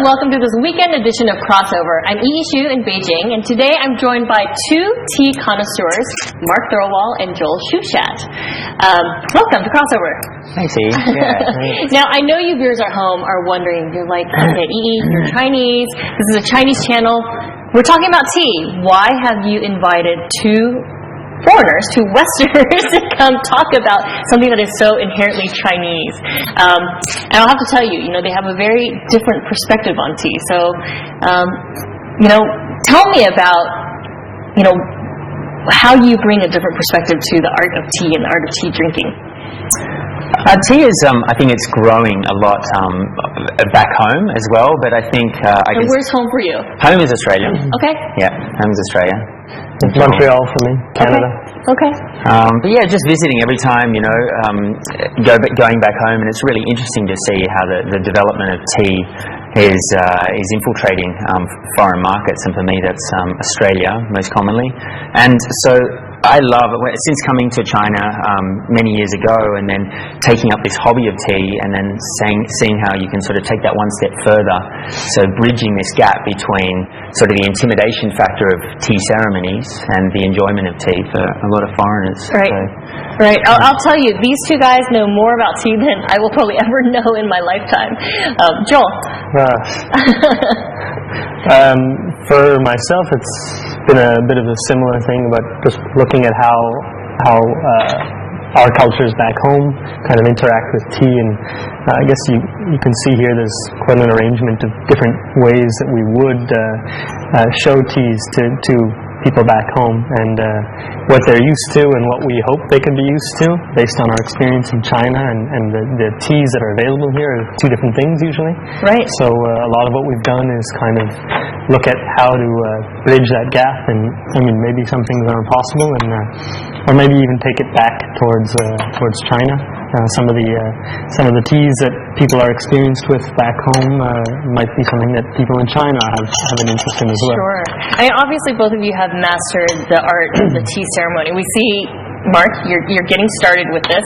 welcome to this weekend edition of Crossover. I'm Yi Shu in Beijing, and today I'm joined by two tea connoisseurs, Mark Thirlwall and Joel Shushat. Welcome to Crossover. Thanks, Yi. Yeah. Now, I know you viewers at home are wondering, you're like, okay, Yi, you're Chinese, this is a Chinese channel, we're talking about tea. Why have you invited two foreigners, two Westerners, to come talk about something that is so inherently Chinese? And I'll have to tell you, they have a very different perspective on tea. So, tell me about, how you bring a different perspective to the art of tea and the art of tea drinking. Tea is, I think it's growing a lot back home as well, but I think... And where's home for you? Home is Australia. Okay. Yeah, home is Australia. Montreal for me, Canada. Okay. But yeah, just visiting every time, going back home, and it's really interesting to see how the development of tea is infiltrating foreign markets, and for me that's Australia most commonly. And so I love it since coming to China many years ago, and then taking up this hobby of tea, and then seeing how you can sort of take that one step further. So bridging this gap between sort of the intimidation factor of tea ceremonies and the enjoyment of tea for a lot of foreigners. Right. So, right. I'll tell you, these two guys know more about tea than I will probably ever know in my lifetime. Joel. For myself, it's been a bit of a similar thing, but just looking at how our cultures back home kind of interact with tea, and I guess you can see here there's quite an arrangement of different ways that we would show teas to people back home, and what they're used to and what we hope they can be used to based on our experience in China, and the teas that are available here are two different things usually. Right. So a lot of what we've done is kind of look at how to bridge that gap, and maybe some things aren't possible, and or maybe even take it back towards China. Some of the teas that people are experienced with back home might be something that people in China have an interest in as well. Sure. Obviously both of you have mastered the art of the tea ceremony. We see, Mark, you're getting started with this.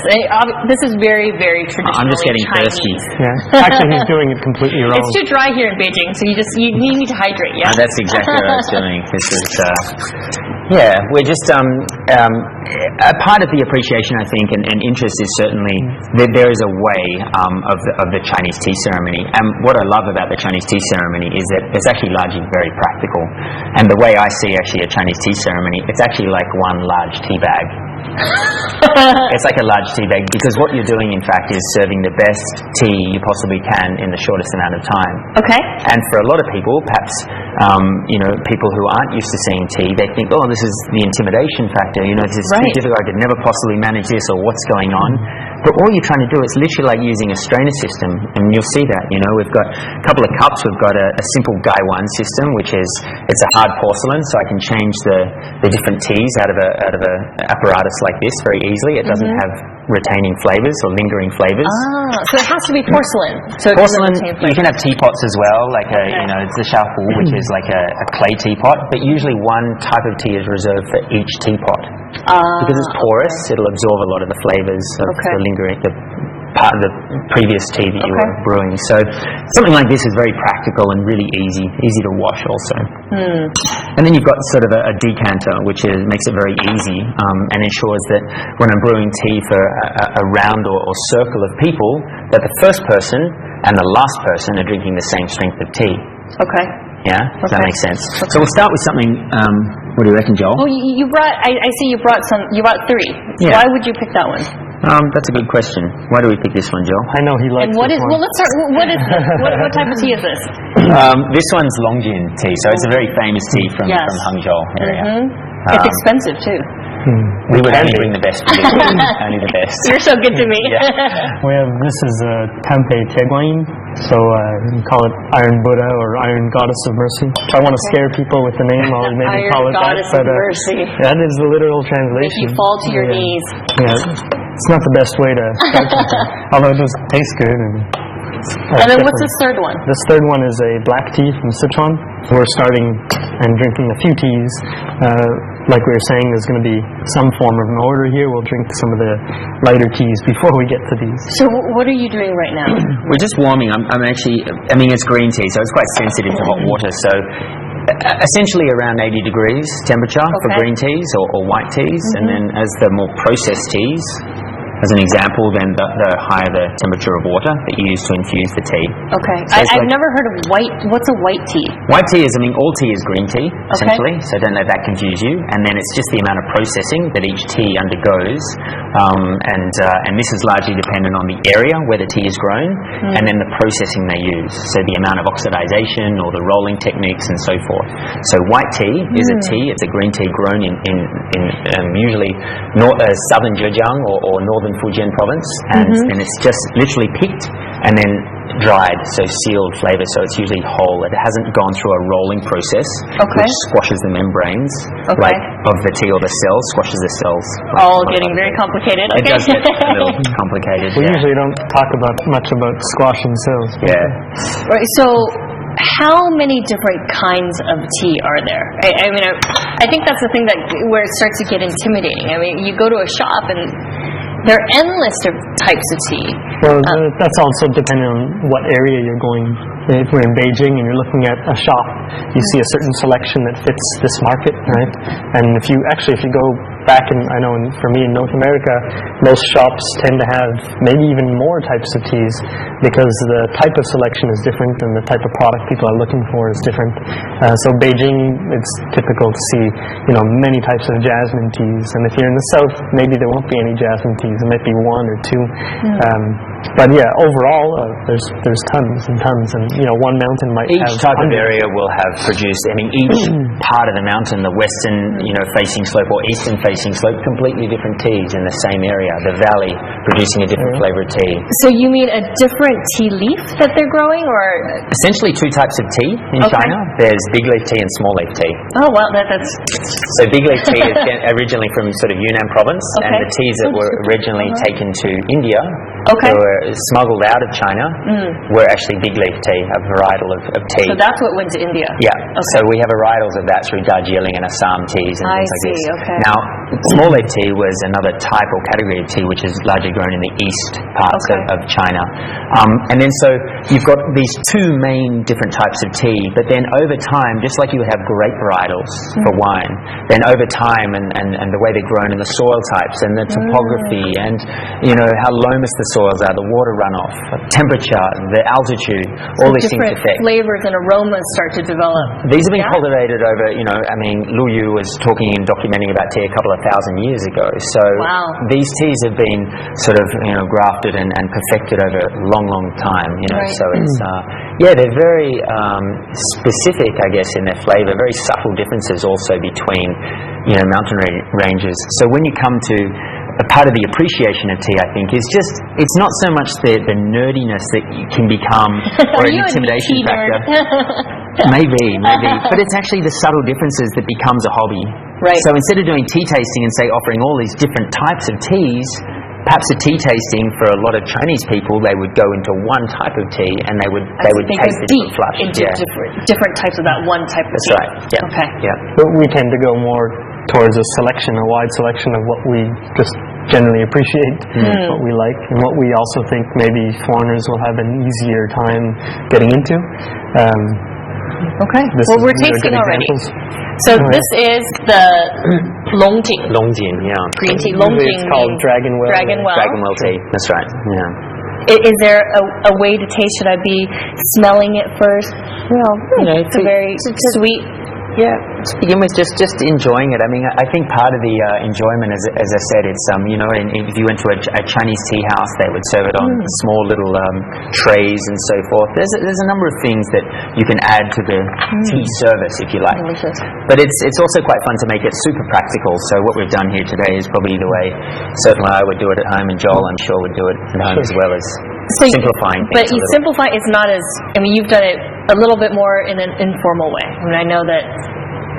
This is very, very traditional. I'm just getting Chinese. thirsty. Yeah. Actually, he's doing it completely wrong. It's too dry here in Beijing, so you need to hydrate. Yeah. That's exactly what I was doing. This is, we're just a part of the appreciation, I think, and interest is certainly that there is a way of the Chinese tea ceremony. And what I love about the Chinese tea ceremony is that it's actually largely very practical. And the way I see actually a Chinese tea ceremony, it's actually like one large tea bag. It's like a large tea bag, because what you're doing in fact is serving the best tea you possibly can in the shortest amount of time. Okay. And for a lot of people, perhaps people who aren't used to seeing tea, they think, oh, this is the intimidation factor, this is too difficult, I could never possibly manage this, or what's going on. But all you're trying to do is literally like using a strainer system, and you'll see that. We've got a couple of cups. We've got a simple Gaiwan system, which is it's a hard porcelain, so I can change the different teas out of a apparatus like this very easily. It doesn't have retaining flavors or lingering flavors. So it has to be porcelain. So porcelain. You can have teapots as well, like it's the shaofu, which is like a clay teapot. But usually one type of tea is reserved for each teapot. Because it's porous, it'll absorb a lot of the flavors of the lingering, the part of the previous tea that you were brewing. So something like this is very practical and really easy to wash also. And then you've got sort of a decanter, which makes it very easy and ensures that when I'm brewing tea for a round or circle of people, that the first person and the last person are drinking the same strength of tea. Okay. Yeah? Does that make sense? Okay. So we'll start with something, what do you reckon, Joel? Well, you brought, I see you brought three. Yeah. Why would you pick that one? That's a good question. Why do we pick this one, Joel? I know he likes this one. Well, let's start. What is this? What type of tea is this? This one's Longjin tea, so it's a very famous tea from Hangzhou area. It's expensive too. We would only bring the best for this one. Only the best. You're so good to me. This is Tampei Tieguanyin, so you call it Iron Buddha or Iron Goddess of Mercy. If I want to scare people with the name, I'll maybe call it Iron Goddess that. Of Mercy. That is the literal translation. Make you fall to your knees. Yeah, it's not the best way to start something, although it does taste good. And then what's this third one? This third one is a black tea from Sichuan. We're starting and drinking a few teas. like we were saying, there's going to be some form of an order here. We'll drink some of the lighter teas before we get to these. So what are you doing right now? We're just warming. I'm actually, it's green tea, so it's quite sensitive to hot water. So essentially around 80 degrees temperature for green teas or white teas, and then as the more processed teas, as an example, then the higher the temperature of water that you use to infuse the tea. Okay. So I've never heard of white. What's a white tea? White tea is, all tea is green tea, essentially, so don't let that confuse you. And then it's just the amount of processing that each tea undergoes, and this is largely dependent on the area where the tea is grown, and then the processing they use, so the amount of oxidization or the rolling techniques and so forth. So white tea is a tea, it's a green tea grown in usually southern Zhejiang or northern Fujian province, and it's just literally picked and then dried, so sealed flavor, so it's usually whole. It hasn't gone through a rolling process which squashes the membranes like of the tea, or the cells squashes the cells. All getting very complicated. It does get a little complicated. We usually don't talk much about squashing cells. Yeah. Right, so how many different kinds of tea are there? I think that's the thing where it starts to get intimidating. You go to a shop and there are endless types of tea. Well, that's also depending on what area you're going. If we're in Beijing and you're looking at a shop, you see a certain selection that fits this market, right? And if you go back, and I know for me in North America, most shops tend to have maybe even more types of teas because the type of selection is different and the type of product people are looking for is different. So Beijing, it's typical to see, many types of jasmine teas. And if you're in the south, maybe there won't be any jasmine teas. There might be one or two. But yeah, overall, there's tons and tons, and one mountain might have each type of hundreds. area will have produced. Each part of the mountain, the western, facing slope or eastern facing slope, completely different teas in the same area. The valley producing a different flavor of tea. So you mean a different tea leaf that they're growing, or essentially two types of tea in China. There's big leaf tea and small leaf tea. Oh wow, that's so big leaf tea is originally from sort of Yunnan province, and the teas that were originally taken to India. That were smuggled out of China were actually big leaf tea, a varietal of tea. So that's what went to India? Yeah. So we have varietals of that through Darjeeling and Assam teas and things like this. Okay. Now, small leaf tea was another type or category of tea which is largely grown in the east parts of China. And then so you've got these two main different types of tea, but then over time, just like you would have grape varietals for wine, then over time and the way they're grown and the soil types and the topography and how loamy the soils are, the water runoff, temperature, the altitude, all these things affect. Different flavors and aromas start to develop. These have been cultivated over, Lu Yu was talking and documenting about tea a couple of thousand years ago. So these teas have been sort of, grafted and perfected over a long, long time, So it's, they're very specific, I guess, in their flavor, very subtle differences also between, mountain ranges. So when you come to a part of the appreciation of tea, I think, is just, it's not so much the nerdiness that you can become or an intimidation factor. Maybe, but it's actually the subtle differences that becomes a hobby. Right. So instead of doing tea tasting and offering all these different types of teas, perhaps a tea tasting for a lot of Chinese people, they would go into one type of tea and they would taste the different flush. Into different types of that one type of tea. That's right. Yeah. Okay. Yeah. But we tend to go more towards a wide selection of what we just generally appreciate, what we like, and what we also think maybe foreigners will have an easier time getting into. We're tasting already. So this is the Longjing. Longjing, yeah. Green tea. Longjing. It's called Dragonwell. Dragonwell tea. That's right. Yeah. Is there a way to taste? Should I be smelling it first? Well, it's a very sweet. Yeah, to begin with, just enjoying it. I think part of the enjoyment, as I said, it's if you went to a Chinese tea house, they would serve it on small little trays and so forth. There's a number of things that you can add to the tea service, if you like. Delicious. But it's also quite fun to make it super practical. So what we've done here today is probably the way certainly I would do it at home, and Joel, I'm sure, would do it at home as well as simplifying things. But you simplify is not as, you've done it a little bit more in an informal way. I know that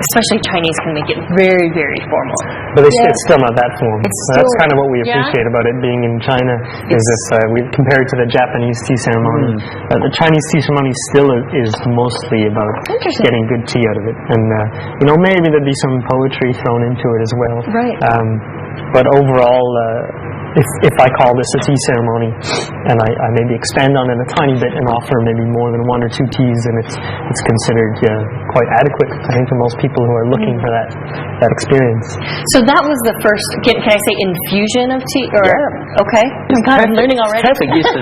especially Chinese, can make it very, very formal. But it's still not that formal. So that's kind of what we yeah. appreciate about it being in China, is if we compare it to the Japanese tea ceremony. The Chinese tea ceremony still is mostly about getting good tea out of it. And, maybe there'd be some poetry thrown into it as well. Right. But overall, if I call this a tea ceremony, and I maybe expand on it a tiny bit and offer maybe more than 1 or 2 teas, then it's considered quite adequate, I think, for most people who are looking for that experience. So that was the first, can I say infusion of tea? Or, yeah. Okay. God, I'm learning already. Perfect use of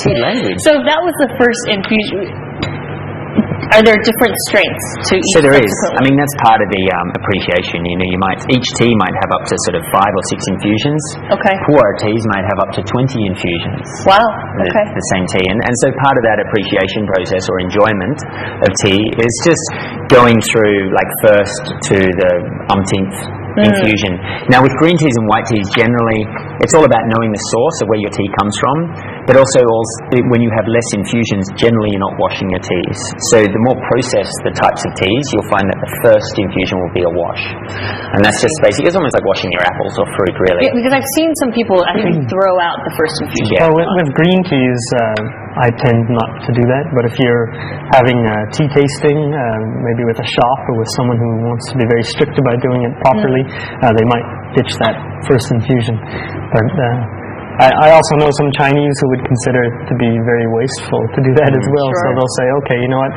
tea language. So that was the first infusion. Are there different strengths to each? So there is. I mean, that's part of the appreciation. Each tea might have up to sort of 5 or 6 infusions. Okay. Pu'er teas might have up to 20 infusions. Wow. Okay. The same tea, and so part of that appreciation process or enjoyment of tea is just going through first to the umpteenth infusion. Now, with green teas and white teas, generally, it's all about knowing the source of where your tea comes from, but also when you have less infusions, generally you're not washing your teas. So the more processed the types of teas, you'll find that the first infusion will be a wash. And that's just basically, it's almost like washing your apples or fruit, really. Yeah, because I've seen some people actually throw out the first infusion. Well, with green teas, I tend not to do that, but if you're having a tea tasting, maybe with a shop or with someone who wants to be very strict about doing it properly, they might ditch that first infusion. But I also know some Chinese who would consider it to be very wasteful to do that as well. Sure. So they'll say, okay, you know what,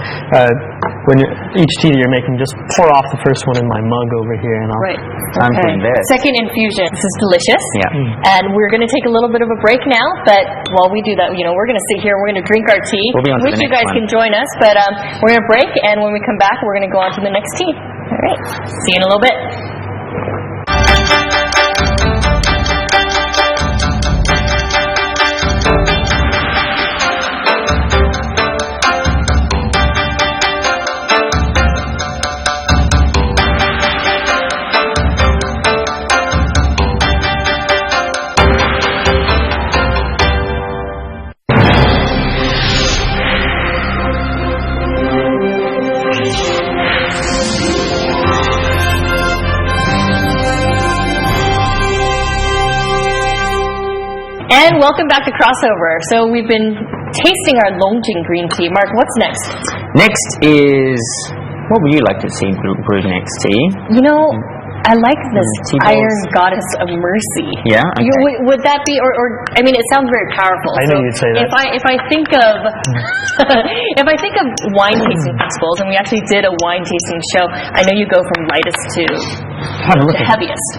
each tea that you're making, just pour off the first one in my mug over here, and I'll... Right. Time for invest. Second infusion. This is delicious. Yeah. And we're going to take a little bit of a break now, but while we do that, we're going to sit here and we're going to drink our tea. We'll be on to Wish the you next guys one. can join us, but we're going to break, and when we come back, we're going to go on to the next tea. All right. See you in a little bit. And welcome back to Crossover. So we've been tasting our Longjing green tea. Mark, what's next? Next is, what would you like to see brewed next, tea? I like this tea balls. Iron Goddess of Mercy. Yeah? Okay. Would that be, or I mean, it sounds very powerful. I knew you'd say that. If I think of if I think of wine tasting principles, and we actually did a wine tasting show, I know you go from lightest to heaviest.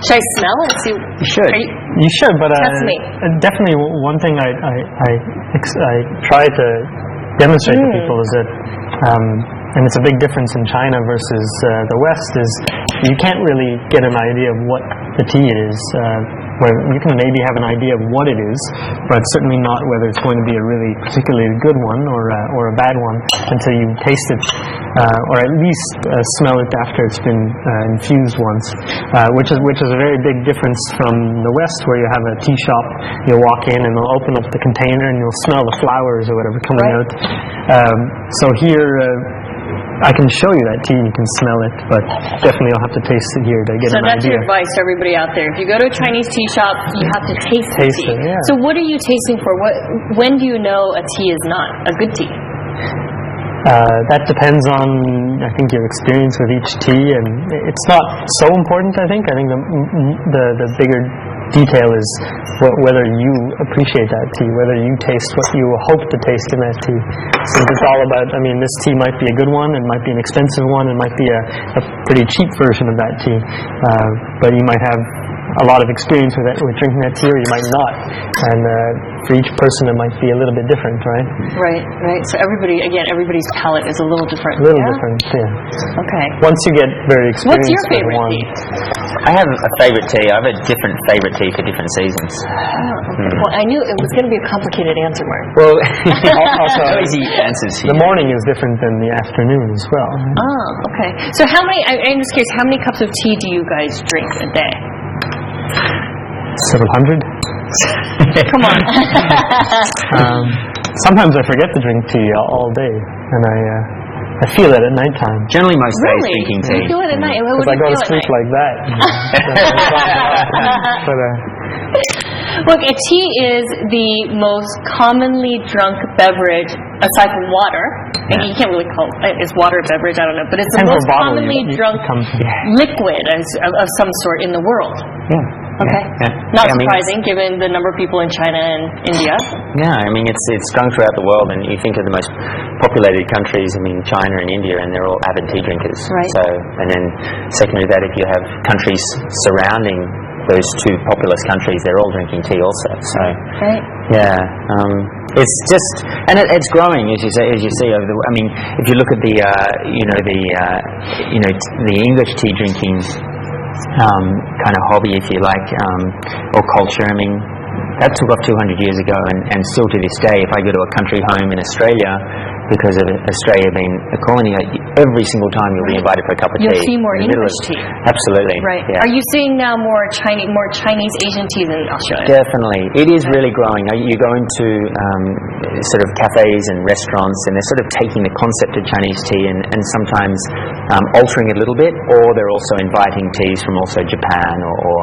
Should I smell and see? You should. You should, but Test me. definitely one thing I try to demonstrate to people is that, and it's a big difference in China versus the West, is you can't really get an idea of what the tea is. Where you can maybe have an idea of what it is, but certainly not whether it's going to be a really particularly good one or a bad one until you taste it, or at least smell it after it's been infused once, which is a very big difference from the West, where you have a tea shop, you'll walk in and they'll open up the container and you'll smell the flowers or whatever coming out. So here, I can show you that tea and you can smell it, but definitely you'll have to taste it here to get an idea. So that's your advice to everybody out there. If you go to a Chinese tea shop, you have to taste the tea. It, yeah. So what are you tasting for? When do you know a tea is not a good tea? That depends on, I think, your experience with each tea, and it's not so important, I think. I think the bigger detail is whether you appreciate that tea, whether you taste what you hope to taste in that tea. So it's all about, I mean, this tea might be a good one, it might be an expensive one, it might be a pretty cheap version of that tea, but you might have a lot of experience with drinking that tea, or you might not. And for each person, it might be a little bit different, right? Right. So everybody's palate is a little different. A little different, yeah. Okay. Once you get very experienced What's your favorite with one, tea? I have a favorite tea. I have a different favorite tea for different seasons. Oh, okay. Well, I knew it was going to be a complicated answer, Mark. Well, also, no easy answers here. the morning is different than the afternoon as well. Oh, okay. So I'm just curious, how many cups of tea do you guys drink a day? Several hundred. Come on. Sometimes I forget to drink tea all day, and I feel it at nighttime. Generally, most days Really? drinking You tea. feel it at night? What Because do I go you to feel at sleep night? like that. But, Look, tea is the most commonly drunk beverage aside from water. And you can't really call it, is water a beverage? I don't know. But it's the Depends most what bottle commonly you drunk come from. liquid of some sort in the world. Yeah. Okay. Yeah. Not I mean, surprising given the number of people in China and India. yeah, I mean, it's drunk throughout the world, and you think of the most populated countries, I mean, China and India, and they're all avid tea drinkers. Right. So, and then secondary to that, if you have countries surrounding those two populous countries, they're all drinking tea also. So, Right. yeah, it's just, and it's growing, as you say. As you see over the, I mean, if you look at the, the English tea drinking kind of hobby, if you like, or culture. I mean, that took off 200 years ago, and still to this day, if I go to a country home in Australia, because of Australia being a colony, every single time you'll be invited for a cup of tea. You'll see more in the middle English tea. Absolutely. Right. Yeah. Are you seeing now more Chinese Asian teas in Australia? Definitely. It is really growing. You go into sort of cafes and restaurants, and they're sort of taking the concept of Chinese tea and sometimes altering it a little bit, or they're also inviting teas from also Japan or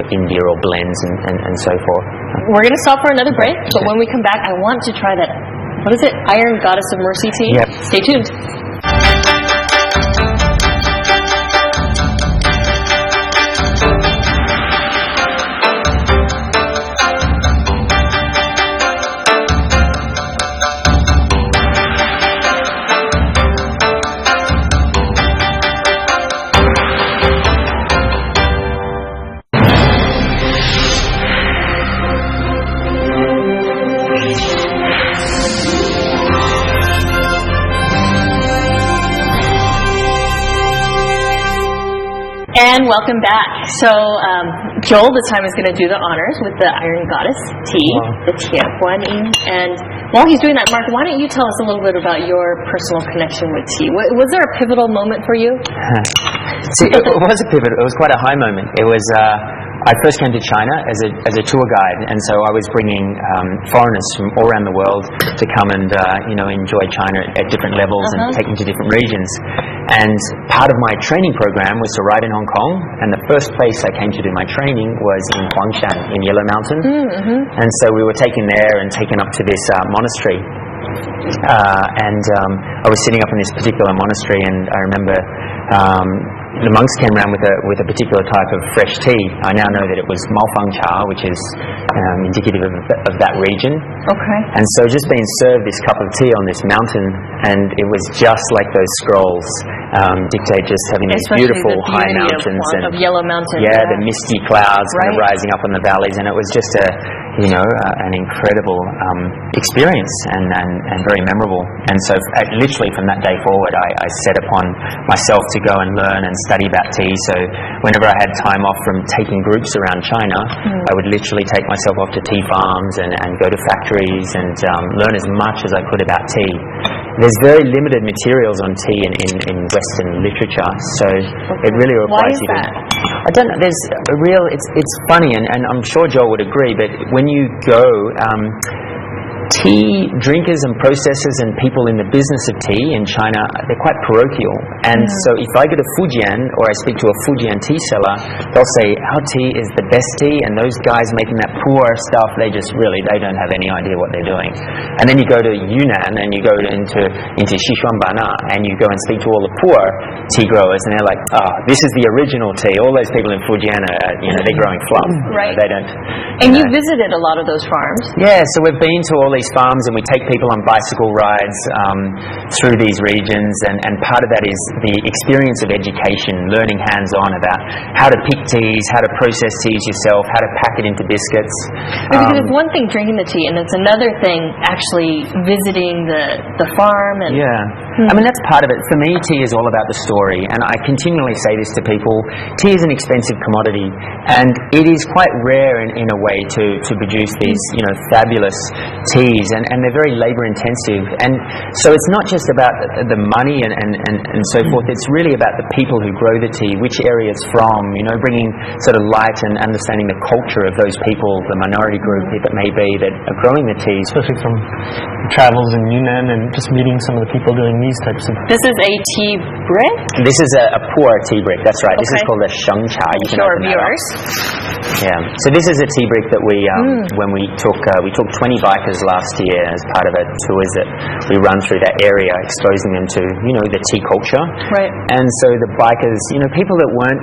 India, or blends and so forth. We're going to stop for another break, but when we come back, I want to try that, what is it, Iron Goddess of Mercy tea? Yep. Stay tuned. And welcome back. So, Joel this time is going to do the honors with the Iron Goddess tea, the Tia Guan Yin. And while he's doing that, Mark, why don't you tell us a little bit about your personal connection with tea? Was there a pivotal moment for you? See, it was a pivot. It was quite a high moment. It was. I first came to China as a tour guide, and so I was bringing foreigners from all around the world to come and enjoy China at different levels and take them to different regions. And part of my training program was to arrive in Hong Kong, and the first place I came to do my training was in Huangshan in Yellow Mountain. And so we were taken there and taken up to this monastery. I was sitting up in this particular monastery, and I remember the monks came around with a particular type of fresh tea. I now know that it was Maofang cha, which is indicative of that region. Okay. And so just being served this cup of tea on this mountain, and it was just like those scrolls dictate just having these beautiful high mountains of Yellow Mountain. Yeah, the misty clouds kind of rising up on the valleys, and it was just an incredible experience and very memorable. And so literally from that day forward, I set upon myself to go and learn and study about tea. So whenever I had time off from taking groups around China, I would literally take myself off to tea farms and go to factories and learn as much as I could about tea. There's very limited materials on tea in Western literature, so it really requires you to... Why is that? I don't know. There's a real... It's funny, and I'm sure Joel would agree, but when you go... tea drinkers and processors and people in the business of tea in China, they're quite parochial. And so if I go to Fujian or I speak to a Fujian tea seller, they'll say, our tea is the best tea, and those guys making that poor stuff, they don't have any idea what they're doing. And then you go to Yunnan and you go into Sichuan and you go and speak to all the poor tea growers, and they're like, oh, this is the original tea. All those people in Fujian are, they're growing fluff. Right. They don't... And you visited a lot of those farms. Yeah, so we've been to all these farms, and we take people on bicycle rides through these regions, and part of that is the experience of education, learning hands-on about how to pick teas, how to process teas yourself, how to pack it into biscuits. Because it's one thing drinking the tea, and it's another thing actually visiting the farm. And I mean, that's part of it. For me, tea is all about the story, and I continually say this to people. Tea is an expensive commodity, and it is quite rare in a way to produce these fabulous teas, and they're very labor intensive. And so it's not just about the money and so forth. It's really about the people who grow the tea, which area it's from, bringing sort of light and understanding the culture of those people, the minority group that may be that are growing the teas. Especially from travels in Yunnan and just meeting some of the people doing these types of... This is a tea brick? This is a pour tea brick, that's right. This is Okay. called a sheng cha. You can Show our open that up. viewers. Yeah. So this is a tea brick that we, when we took 20 bikers last year as part of a tours that we run through that area, exposing them to, the tea culture. Right. And so the bikers, people that weren't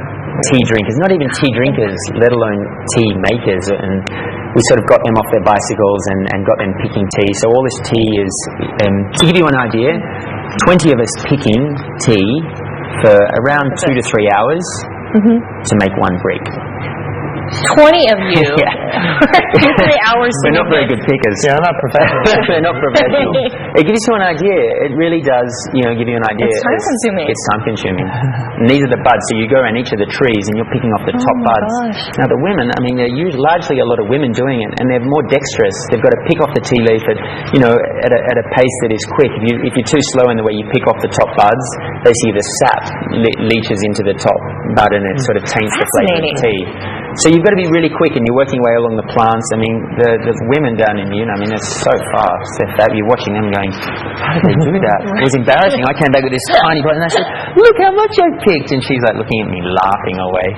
tea drinkers, not even tea drinkers, let alone tea makers, and we sort of got them off their bicycles and got them picking tea. So all this tea is, to give you an idea, 20 of us picking tea for around 2 to 3 hours to make one brick. 20 of you. Yeah. 2-3 hours. We're not very good pickers. Yeah, not professional. They're not professional. It gives you an idea. It really does, give you an idea. It's time consuming. It's time consuming. And these are the buds. So you go around each of the trees and you're picking off the top buds. Gosh. Now the women, they're largely a lot of women doing it, and they're more dexterous. They've got to pick off the tea leaf at a pace that is quick. If you're too slow in the way you pick off the top buds, they see the sap leaches into the top bud and it sort of taints the flavour of the tea. So you've got to be really quick, and you're working your way along the plants. The women down in Yunnan, they're so fast. You're watching them going, how did they do that? It was embarrassing. I came back with this tiny bud, and I said, look how much I've picked. And she's like looking at me, laughing away.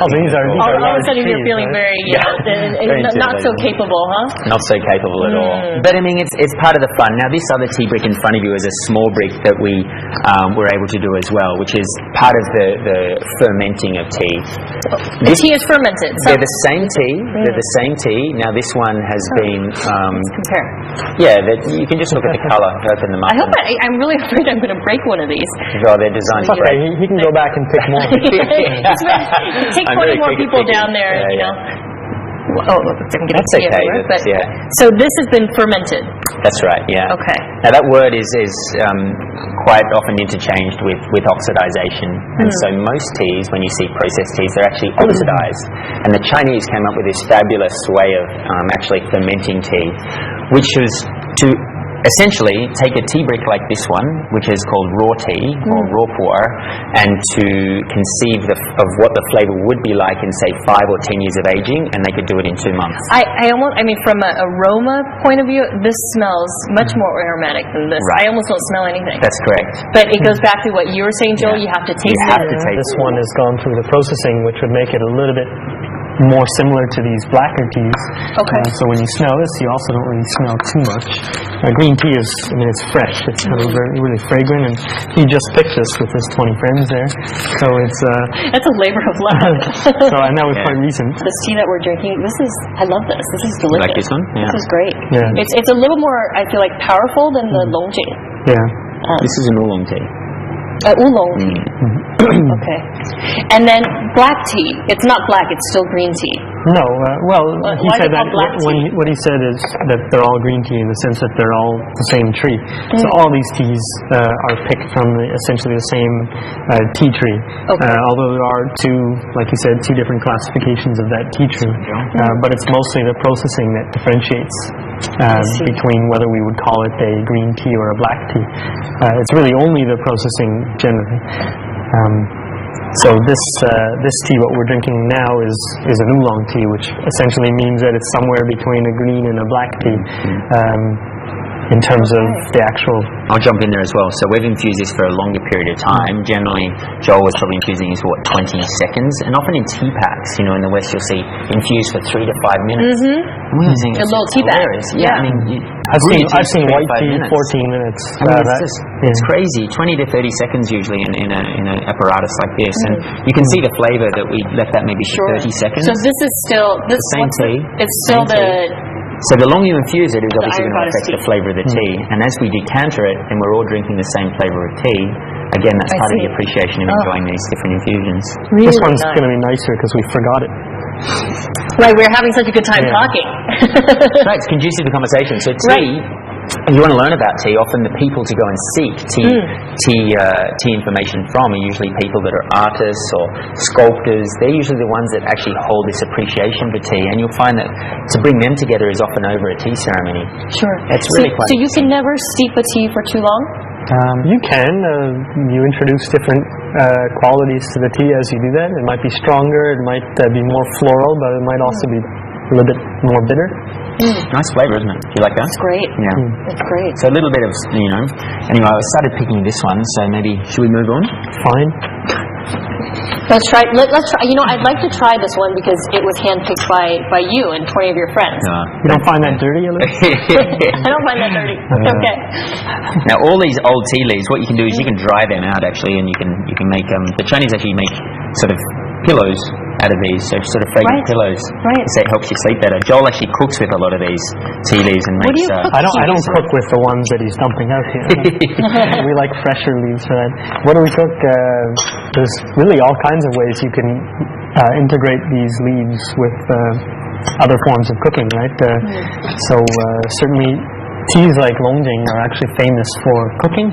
Oh, these are All of a large sudden you're trees, feeling right? very, not so capable, huh? Not so capable at all. But it's part of the fun. Now this other tea brick in front of you is a small brick that we were able to do as well, which is part of the fermenting of tea. The tea is fermented. So they're the same tea. They're the same tea. Now this one has been. let's compare. Yeah, you can just look at the colour. Open them up. I'm really afraid I'm going to break one of these. Oh, they're designed It's okay. He can go back and pick more. Take 20 more people down there, Oh, look, I'm getting That's tea okay. everywhere, but Yeah. So this has been fermented. That's right. Yeah. Okay. Now that word is quite often interchanged with oxidization, and so most teas, when you see processed teas, they're actually oxidized. And the Chinese came up with this fabulous way of actually fermenting tea, which was to essentially take a tea brick like this one, which is called raw tea or raw pour, and to conceive of what the flavor would be like in, say, 5 or 10 years of aging, and they could do it in 2 months. From an aroma point of view, this smells much more aromatic than this. Right. I almost don't smell anything. That's correct. But it goes back to what you were saying, Joel. You have to taste You have to taste This one has gone through the processing, which would make it a little bit more similar to these blacker teas. Okay. So when you smell this, you also don't really smell too much. Green tea is, it's fresh. It's kind of really fragrant, and he just picked this with his 20 friends there. So it's... That's a labor of love. and that was quite recent. This tea that we're drinking, I love this. This is delicious. Like this one? Yeah. This is great. Yeah. It's a little more, I feel like, powerful than the longjing. Yeah. This is an oolong tea. Oolong tea. Okay. And then black tea. It's not black, it's still green tea. No, he why said is it that called black tea? what he said is that they're all green tea in the sense that they're all the same tree. So all these teas are picked from essentially the same tea tree. Okay. Although there are like you said, 2 different classifications of that tea tree. But it's mostly the processing that differentiates between whether we would call it a green tea or a black tea. It's really only the processing generally. So this tea, what we're drinking now, is an oolong tea, which essentially means that it's somewhere between a green and a black tea. In terms of the actual... I'll jump in there as well. So we've infused this for a longer period of time. Generally, Joel was probably infusing this for 20 seconds, and often in tea packs, in the West you'll see infused for 3 to 5 minutes. And we were saying A little tea pack. Yeah, I've seen white tea 14 minutes. It's crazy. 20 to 30 seconds usually in an apparatus like this, and you can see the flavour that we left that maybe for 30 seconds. So this is still same tea. It's still So the longer you infuse it, it's obviously going to iron affect tea. the flavour of the tea. And as we decanter it, and we're all drinking the same flavour of tea, again, that's part of the appreciation of enjoying these different infusions. really This one's nice. going to be nicer because we forgot it. Right, we're having such a good time talking. Right, it's conducive to conversation. So tea, if you want to learn about tea, often the people to go and seek tea information from are usually people that are artists or sculptors. They're usually the ones that actually hold this appreciation for tea, and you'll find that to bring them together is often over a tea ceremony. Sure. It's really quite So you can never steep a tea for too long? You can. You introduce different qualities to the tea as you do that. It might be stronger, it might be more floral, but it might also be a little bit more bitter. Nice flavour, isn't it? Do you like that? It's great. Yeah. It's great. So a little bit of, Anyway, I started picking this one, so maybe should we move on? Fine. Let's try. I'd like to try this one because it was handpicked by you and 20 of your friends. You don't find that dirty, Elise? I don't find that dirty. Okay. Now, all these old tea leaves, what you can do is you can dry them out actually, and you can make the Chinese actually make sort of pillows out of these, so sort of fragrant pillows. Right. So it helps you sleep better. Joel actually cooks with a lot of these tea leaves and What do makes. you cook? I don't cook with the ones that he's dumping out here. We like fresher leaves for that. What do we cook? There's really all kinds of ways you can integrate these leaves with other forms of cooking, right? So certainly teas like longjing are actually famous for cooking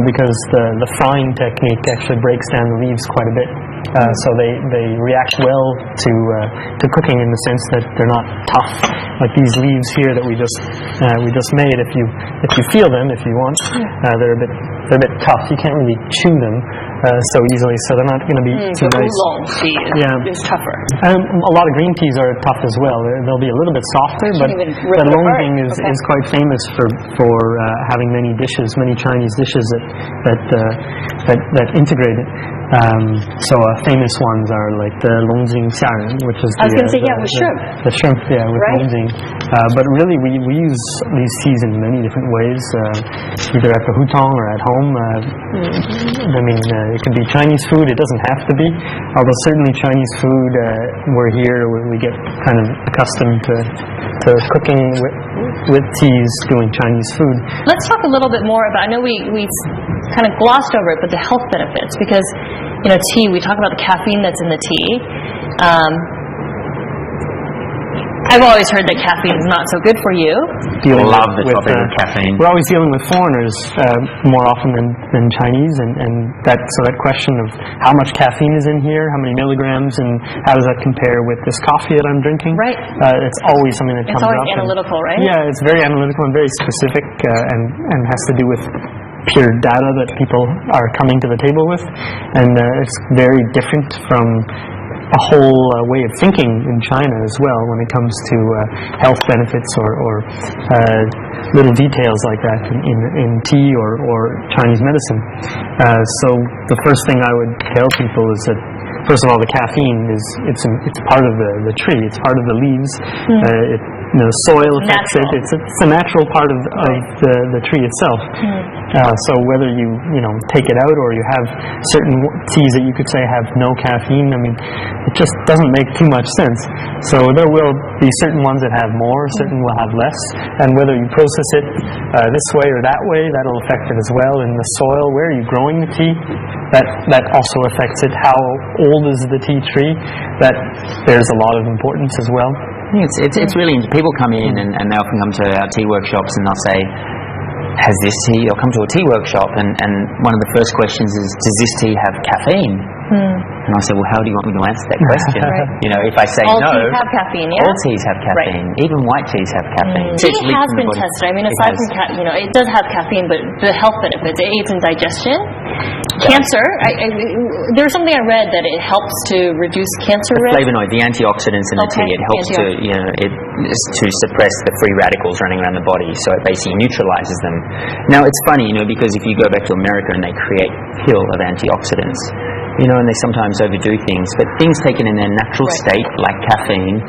because the frying technique actually breaks down the leaves quite a bit. So they react well to cooking in the sense that they're not tough. Like these leaves here that we just made. If you feel them, if you want, they're a bit tough. You can't really chew them so easily. So they're not going to be too nice. Oolong tea is tougher. A lot of green teas are tough as well. They'll be a little bit softer, but longjing is quite famous for having many Chinese dishes that integrate it. So famous ones are like the longjing xiaren, which is I was going to say with shrimp. The shrimp, with longjing. But really, we use these teas in many different ways, either at the Hutong or at home. It can be Chinese food. It doesn't have to be. Although certainly Chinese food, we're here, we get kind of accustomed to cooking with teas, doing Chinese food. Let's talk a little bit more about, I know we kind of glossed over it, but the health benefits, because tea, we talk about the caffeine that's in the tea. I've always heard that caffeine is not so good for you. I love the topic of caffeine. We're always dealing with foreigners more often than Chinese, and that question of how much caffeine is in here, how many milligrams, and how does that compare with this coffee that I'm drinking? Right. It's always something that comes up. It's always analytical, right? Yeah, it's very analytical and very specific, and has to do with pure data that people are coming to the table with, and it's very different from a whole way of thinking in China as well when it comes to health benefits or little details like that in tea or Chinese medicine. So the first thing I would tell people is that, first of all, the caffeine it's part of the tree, it's part of the leaves. The soil affects it. It's a natural part of the tree itself. So whether you take it out or you have certain teas that you could say have no caffeine, it just doesn't make too much sense. So there will be certain ones that have more, certain will have less, and whether you process it this way or that way, that'll affect it as well. In the soil, where are you growing the tea? That also affects it. How old is the tea tree? That there's a lot of importance as well. It's really, people come in and they often come to our tea workshops and they'll say, has this tea, or come to a tea workshop and one of the first questions is, does this tea have caffeine? And I say, well, how do you want me to answer that question? If I say all no, teas have caffeine, yeah? All teas have caffeine. Right. Even white teas have caffeine. Tea has been tested. Aside from it does have caffeine, but the health benefits, it aids in digestion. Cancer, there was something I read that it helps to reduce cancer risk. Flavonoid, the antioxidants in the tea, it helps to suppress the free radicals running around the body, so it basically neutralizes them. Now it's funny, because if you go back to America and they create a pill of antioxidants, and they sometimes overdo things, but things taken in their natural state, like caffeine,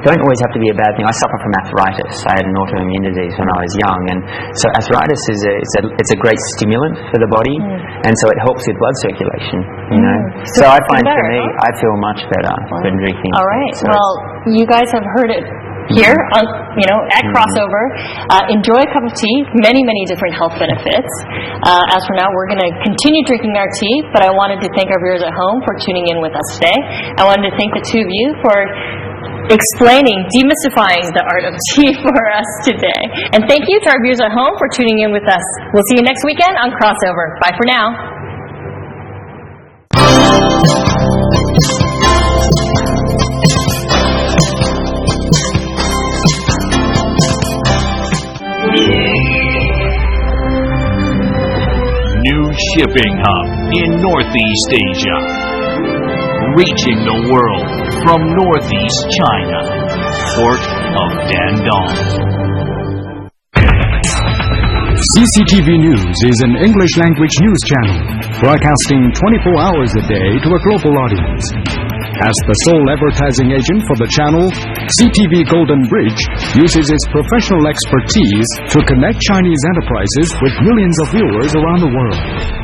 don't always have to be a bad thing. I suffer from arthritis. I had an autoimmune disease when I was young, and so arthritis is a great stimulant for the body, and so it helps with blood circulation. So I find for me, I feel much better when drinking. All right. So well, you guys have heard it here on, at Crossover. Enjoy a cup of tea. Many different health benefits. As for now, we're going to continue drinking our tea, but I wanted to thank our viewers at home for tuning in with us today. I wanted to thank the two of you for demystifying the art of tea for us today. And thank you to our viewers at home for tuning in with us. We'll see you next weekend on Crossover. Bye for now. New shipping hub in Northeast Asia, reaching the world from Northeast China. port of Dandong. CCTV News is an English-language news channel broadcasting 24 hours a day to a global audience. As the sole advertising agent for the channel, CTV Golden Bridge uses its professional expertise to connect Chinese enterprises with millions of viewers around the world.